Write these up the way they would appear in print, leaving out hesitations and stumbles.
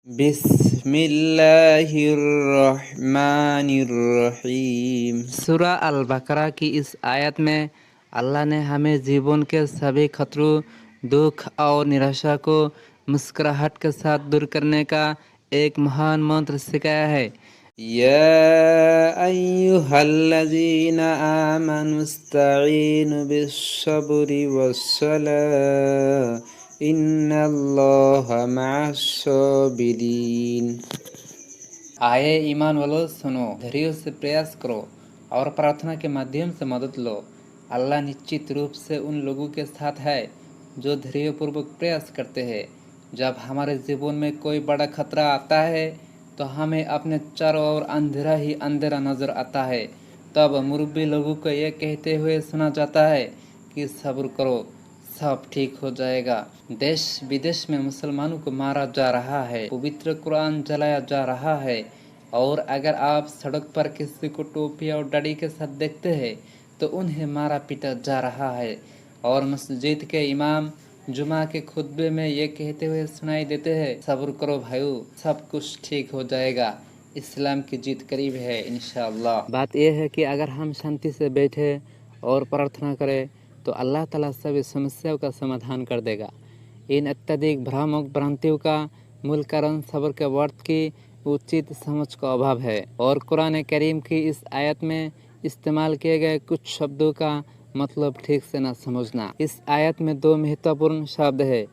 बिस्मिल्लाहिर्रहमानिर्रहीम। सूरा अल बकरा की इस आयत में अल्लाह ने हमें जीवन के सभी खतरों, दुख और निराशा को मुस्कुराहट के साथ दूर करने का एक महान मंत्र सिखाया है। या अय्युहल्लज़ीना आमनुस्तईनु बिस्सब्रि वस्सलाह इन्नल्लाहा मअस्साबिरीन। आए ईमान वालों, सुनो, धैर्य से प्रयास करो और प्रार्थना के माध्यम से मदद लो। अल्लाह निश्चित रूप से उन लोगों के साथ है जो धैर्यपूर्वक प्रयास करते हैं। जब हमारे जीवन में कोई बड़ा खतरा आता है तो हमें अपने चारों ओर अंधेरा ही अंधेरा नजर आता है। तब मुरब्बी लोगों को यह कहते हुए सुना जाता है कि सब्र करो, सब ठीक हो जाएगा। देश विदेश में मुसलमानों को मारा जा रहा है, पवित्र कुरान जलाया जा रहा है, और अगर आप सड़क पर किसी को टोपी और दाढ़ी के साथ देखते हैं तो उन्हें मारा पीटा जा रहा है। और मस्जिद के इमाम जुमा के खुतबे में ये कहते हुए सुनाई देते हैं, सब्र करो भाइयों, सब कुछ ठीक हो जाएगा, इस्लाम की जीत करीब है इंशाअल्लाह। बात यह है कि अगर हम शांति से बैठे और प्रार्थना करें तो अल्लाह ताला सभी समस्याओं का समाधान कर देगा। इन अत्यधिक भ्रामक भ्रांतियों का मूल कारण सब्र के वर्त की उचित समझ का अभाव है और कुरान करीम की इस आयत में इस्तेमाल किए गए कुछ शब्दों का मतलब ठीक से न समझना। इस आयत में दो महत्वपूर्ण शब्द है,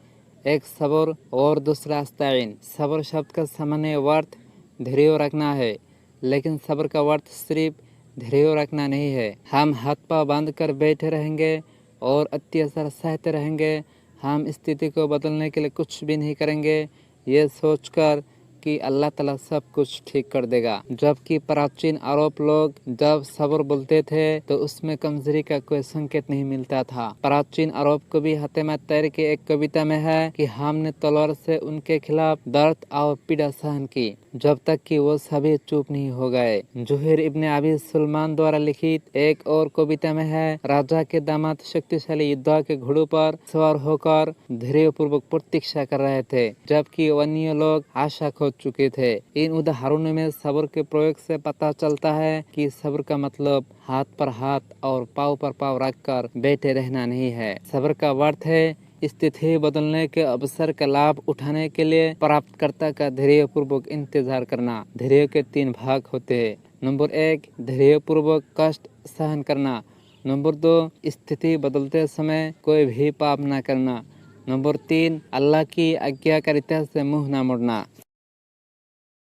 एक सब्र और दूसरा अस्ताइन। सब्र शब्द का सामान्य अर्थ धैर्य रखना है, लेकिन सब्र का अर्थ सिर्फ धैर्य रखना नहीं है। हम हाथ पांव बांध कर बैठे रहेंगे और अत्याचार सहते रहेंगे, हम स्थिति को बदलने के लिए कुछ भी नहीं करेंगे ये सोचकर कि अल्लाह ताला सब कुछ ठीक कर देगा। जबकि प्राचीन अरब लोग जब सब्र बोलते थे तो उसमें कमजोरी का कोई संकेत नहीं मिलता था। प्राचीन अरब कवि हतेमा तैर की एक कविता में है कि हमने तलवार से उनके खिलाफ दर्द और पीड़ा सहन की जब तक कि वो सभी चुप नहीं हो गए। जुहैर इब्ने अबी सुलेमान द्वारा लिखित एक और कविता में है, राजा के दामाद शक्तिशाली योद्धा के घोड़ों पर सवार होकर धैर्यपूर्वक प्रतीक्षा कर रहे थे जबकि अन्य लोग आशा खो चुके थे। इन उदाहरणों में सब्र के प्रयोग से पता चलता है कि सब्र का मतलब हाथ पर हाथ और पाँव पर पाँव रखकर बैठे रहना नहीं है। सब्र का अर्थ है स्थिति बदलने के अवसर का लाभ उठाने के लिए प्राप्तकर्ता का धैर्यपूर्वक इंतजार करना। धैर्य के 3 भाग होते हैं। नंबर 1, धैर्यपूर्वक कष्ट सहन करना। नंबर 2, स्थिति बदलते समय कोई भी पाप न करना। नंबर 3, अल्लाह की आज्ञाकारिता से मुंह न मोड़ना।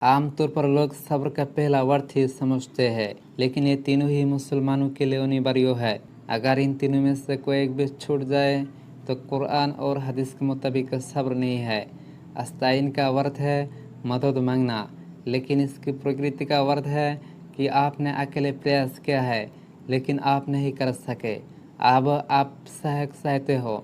आमतौर पर लोग सब्र का पहला अर्थ ही समझते हैं, लेकिन ये तीनों ही मुसलमानों के लिए अनिवार्य है। अगर इन तीनों में से कोई एक भी छूट जाए तो कुरान और हदीस के मुताबिक सब्र नहीं है। अस्ताइन का अर्थ है मदद मांगना, लेकिन इसकी प्रकृति का अर्थ है कि आपने अकेले प्रयास किया है लेकिन आप नहीं कर सके, अब आप सहायक चाहते हो।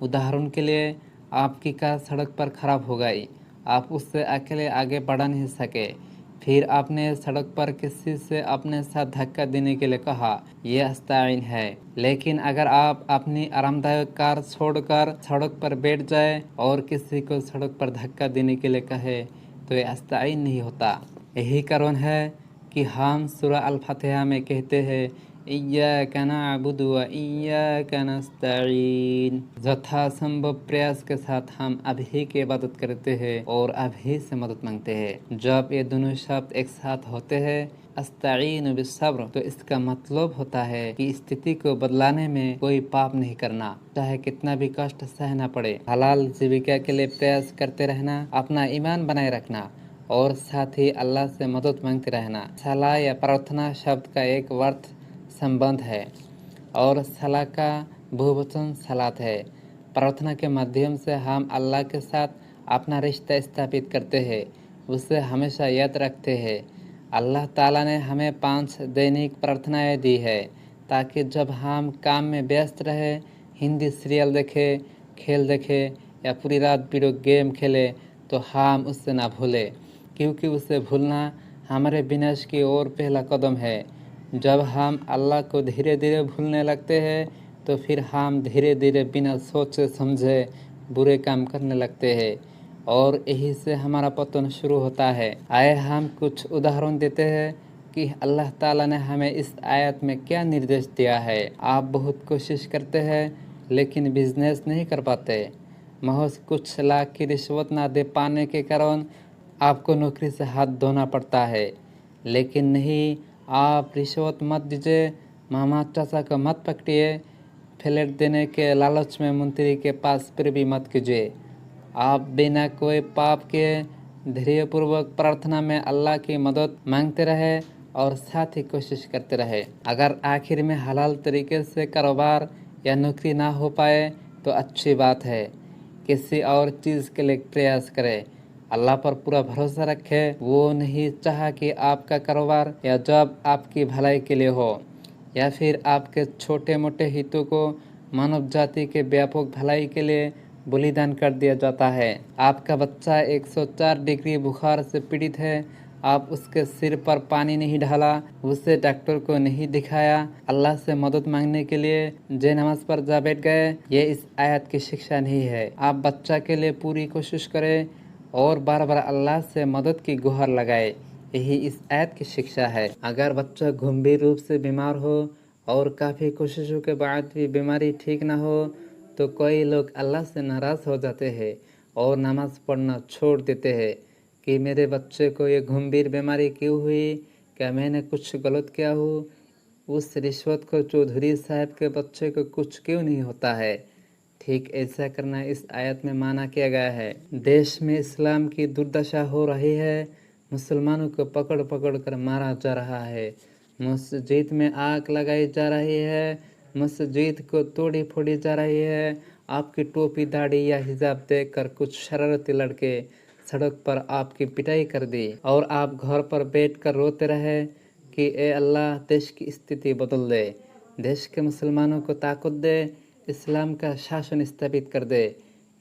उदाहरण के लिए, आपकी कार सड़क पर खराब हो गई, आप उससे अकेले आगे बढ़ नहीं सके, फिर आपने सड़क पर किसी से अपने साथ धक्का देने के लिए कहा, यह अस्ताइन है। लेकिन अगर आप अपनी आरामदायक कार छोड़कर सड़क पर बैठ जाए और किसी को सड़क पर धक्का देने के लिए कहे तो यह अस्ताइन नहीं होता। यही कारण है कि हम सूरा अल फातिहा में कहते हैं, इय्याका नअबुदु व इय्याका नस्तईन। यथासंभव प्रयास के साथ हम अभी की इबादत करते हैं और अभी से मदद मांगते हैं। जब ये दोनों शब्द एक साथ होते हैं, अस्ताईन बिस्सब्र, तो इसका मतलब होता है कि स्थिति को बदलाने में कोई पाप नहीं करना, चाहे कितना भी कष्ट सहना पड़े। हलाल जीविका के लिए प्रयास करते रहना, अपना ईमान बनाए रखना और साथ ही अल्लाह से मदद मांगते रहना। सलाह या प्रार्थना शब्द का एक अर्थ संबंध है और सलाह का बहुवचन सलात है। प्रार्थना के माध्यम से हम अल्लाह के साथ अपना रिश्ता स्थापित करते हैं, उसे हमेशा याद रखते हैं। अल्लाह ताला ने हमें 5 दैनिक प्रार्थनाएं दी है ताकि जब हम काम में व्यस्त रहे, हिंदी सीरियल देखें, खेल देखें या पूरी रात वीडियो गेम खेलें तो हम उससे ना भूलें, क्योंकि उसे भूलना हमारे विनाश की ओर पहला कदम है। जब हम अल्लाह को धीरे धीरे भूलने लगते हैं तो फिर हम धीरे धीरे बिना सोचे समझे बुरे काम करने लगते हैं और यही से हमारा पतन शुरू होता है। आए हम कुछ उदाहरण देते हैं कि अल्लाह ताला ने हमें इस आयत में क्या निर्देश दिया है। आप बहुत कोशिश करते हैं लेकिन बिजनेस नहीं कर पाते। महज कुछ लाख की रिश्वत ना दे पाने के कारण आपको नौकरी से हाथ धोना पड़ता है। लेकिन नहीं, आप रिश्वत मत दीजिए, मामा चाचा को मत पकड़िए, फ्लैट देने के लालच में मंत्री के पास फिर भी मत कीजिए। आप बिना कोई पाप के धैर्यपूर्वक प्रार्थना में अल्लाह की मदद मांगते रहे और साथ ही कोशिश करते रहे। अगर आखिर में हलाल तरीके से कारोबार या नौकरी ना हो पाए तो अच्छी बात है, किसी और चीज़ के लिए प्रयास करें। अल्लाह पर पूरा भरोसा रखें। वो नहीं चाहा कि आपका कारोबार या जॉब आपकी भलाई के लिए हो या फिर आपके छोटे मोटे हितों को मानव जाति के व्यापक भलाई के लिए बलिदान कर दिया जाता है। आपका बच्चा 104 डिग्री बुखार से पीड़ित है, आप उसके सिर पर पानी नहीं डाला, उसे डॉक्टर को नहीं दिखाया, अल्लाह से मदद मांगने के लिए जे नमाज पर जा बैठ गए, ये इस आयत की शिक्षा नहीं है। आप बच्चा के लिए पूरी कोशिश करें और बार बार अल्लाह से मदद की गुहार लगाए, यही इस आयत की शिक्षा है। अगर बच्चा गंभीर रूप से बीमार हो और काफ़ी कोशिशों के बाद भी बीमारी ठीक ना हो तो कई लोग अल्लाह से नाराज़ हो जाते हैं और नमाज़ पढ़ना छोड़ देते हैं कि मेरे बच्चे को ये गंभीर बीमारी क्यों हुई, क्या मैंने कुछ गलत किया हो। उस रिश्वत को चौधरी साहब के बच्चे को कुछ क्यों नहीं होता है। ठीक ऐसा करना इस आयत में माना किया गया है। देश में इस्लाम की दुर्दशा हो रही है, मुसलमानों को पकड़ पकड़ कर मारा जा रहा है, मस्जिद में आग लगाई जा रही है, मस्जिद को तोड़ी फोड़ी जा रही है। आपकी टोपी दाढ़ी या हिजाब देखकर कुछ शरारती लड़के सड़क पर आपकी पिटाई कर दी और आप घर पर बैठकर रोते रहे कि ए अल्लाह देश की स्थिति बदल दे, देश के मुसलमानों को ताकत दे, इस्लाम का शासन स्थापित कर दे।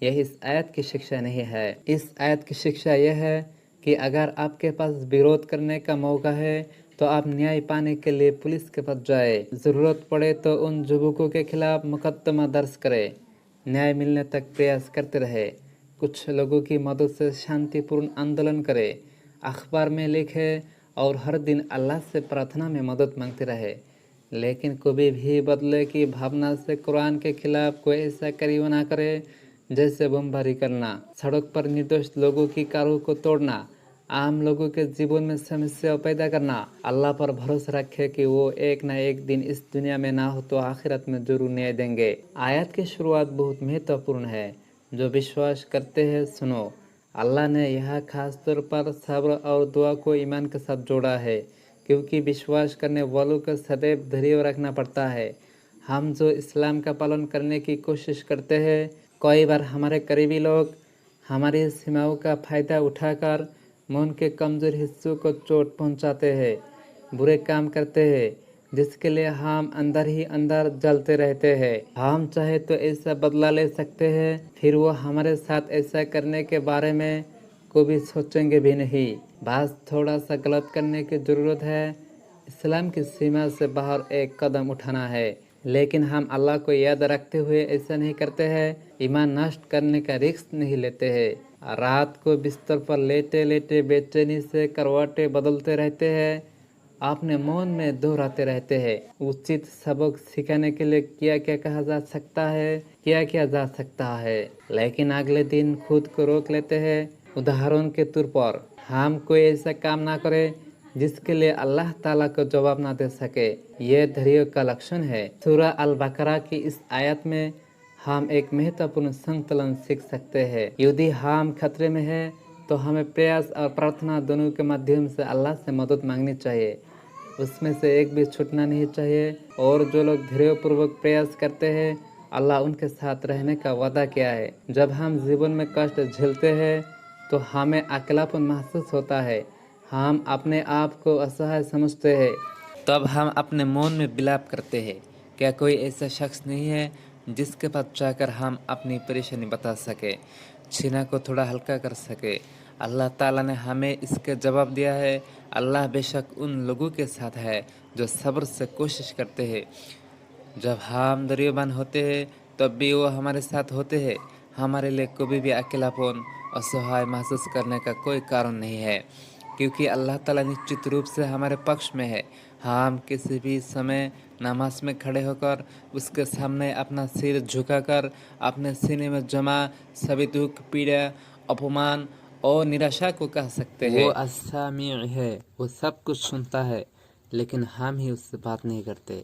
यह इस आयत की शिक्षा नहीं है। इस आयत की शिक्षा यह है कि अगर आपके पास विरोध करने का मौका है तो आप न्याय पाने के लिए पुलिस के पास जाए, ज़रूरत पड़े तो उन युवकों के खिलाफ मुकदमा दर्ज करें, न्याय मिलने तक प्रयास करते रहे। कुछ लोगों की मदद से शांतिपूर्ण आंदोलन करें, अखबार में लिखे और हर दिन अल्लाह से प्रार्थना में मदद मांगते रहे। लेकिन कभी भी बदले की भावना से कुरान के खिलाफ कोई ऐसा कार्य ना करे जैसे बमबारी करना, सड़क पर निर्दोष लोगों की कारों को तोड़ना, आम लोगों के जीवन में समस्या पैदा करना। अल्लाह पर भरोसा रखे कि वो एक ना एक दिन इस दुनिया में ना हो तो आखिरत में जरूर न्याय देंगे। आयत की शुरुआत बहुत महत्वपूर्ण है। जो विश्वास करते हैं सुनो, अल्लाह ने यह खास तौर पर सब्र और दुआ को ईमान के साथ जोड़ा है, क्योंकि विश्वास करने वालों को सदैव धैर्य रखना पड़ता है। हम जो इस्लाम का पालन करने की कोशिश करते हैं, कई बार हमारे करीबी लोग हमारी सीमाओं का फ़ायदा उठाकर मन के कमज़ोर हिस्सों को चोट पहुंचाते हैं, बुरे काम करते हैं जिसके लिए हम अंदर ही अंदर जलते रहते हैं। हम चाहे तो ऐसा बदला ले सकते हैं, फिर वो हमारे साथ ऐसा करने के बारे में कभी सोचेंगे भी नहीं। बस थोड़ा सा गलत करने की ज़रूरत है, इस्लाम की सीमा से बाहर एक कदम उठाना है। लेकिन हम अल्लाह को याद रखते हुए ऐसा नहीं करते हैं, ईमान नष्ट करने का रिस्क नहीं लेते हैं। रात को बिस्तर पर लेटे लेटे बेचैनी से करवटें बदलते रहते हैं, अपने मौन में दोहराते रहते हैं। उचित सबक सिखाने के लिए क्या क्या कहा जा सकता है, क्या क्या जा सकता है, लेकिन अगले दिन खुद को रोक लेते हैं। उदाहरण के तौर पर हम कोई ऐसा काम ना करें जिसके लिए अल्लाह ताला को जवाब ना दे सके, ये धैर्य का लक्षण है। सूरह अल बकरा की इस आयत में हम एक महत्वपूर्ण संतुलन सीख सकते हैं। यदि हम खतरे में हैं तो हमें प्रयास और प्रार्थना दोनों के माध्यम से अल्लाह से मदद मांगनी चाहिए, उसमें से एक भी छूटना नहीं चाहिए। और जो लोग धैर्यपूर्वक प्रयास करते हैं, अल्लाह उनके साथ रहने का वादा किया है। जब हम जीवन में कष्ट झेलते हैं तो हमें अकेलापन महसूस होता है, हम अपने आप को असहाय समझते हैं, तब हम अपने मौन में विलाप करते हैं। क्या कोई ऐसा शख्स नहीं है जिसके पास जाकर हम अपनी परेशानी बता सके, छीना को थोड़ा हल्का कर सके। अल्लाह ताला ने हमें इसके जवाब दिया है। अल्लाह बेशक उन लोगों के साथ है जो सब्र से कोशिश करते हैं। जब हम दरियोबान होते हैं तब भी वो हमारे साथ होते हैं। हमारे लिए कभी भी अकेलापन असहाय महसूस करने का कोई कारण नहीं है, क्योंकि अल्लाह ताला निश्चित रूप से हमारे पक्ष में है। हम किसी भी समय नमाज में खड़े होकर उसके सामने अपना सिर झुकाकर अपने सीने में जमा सभी दुख, पीड़ा, अपमान और निराशा को कह सकते हैं। वो अस्सामी है, वो सब कुछ सुनता है, लेकिन हम ही उससे बात नहीं करते।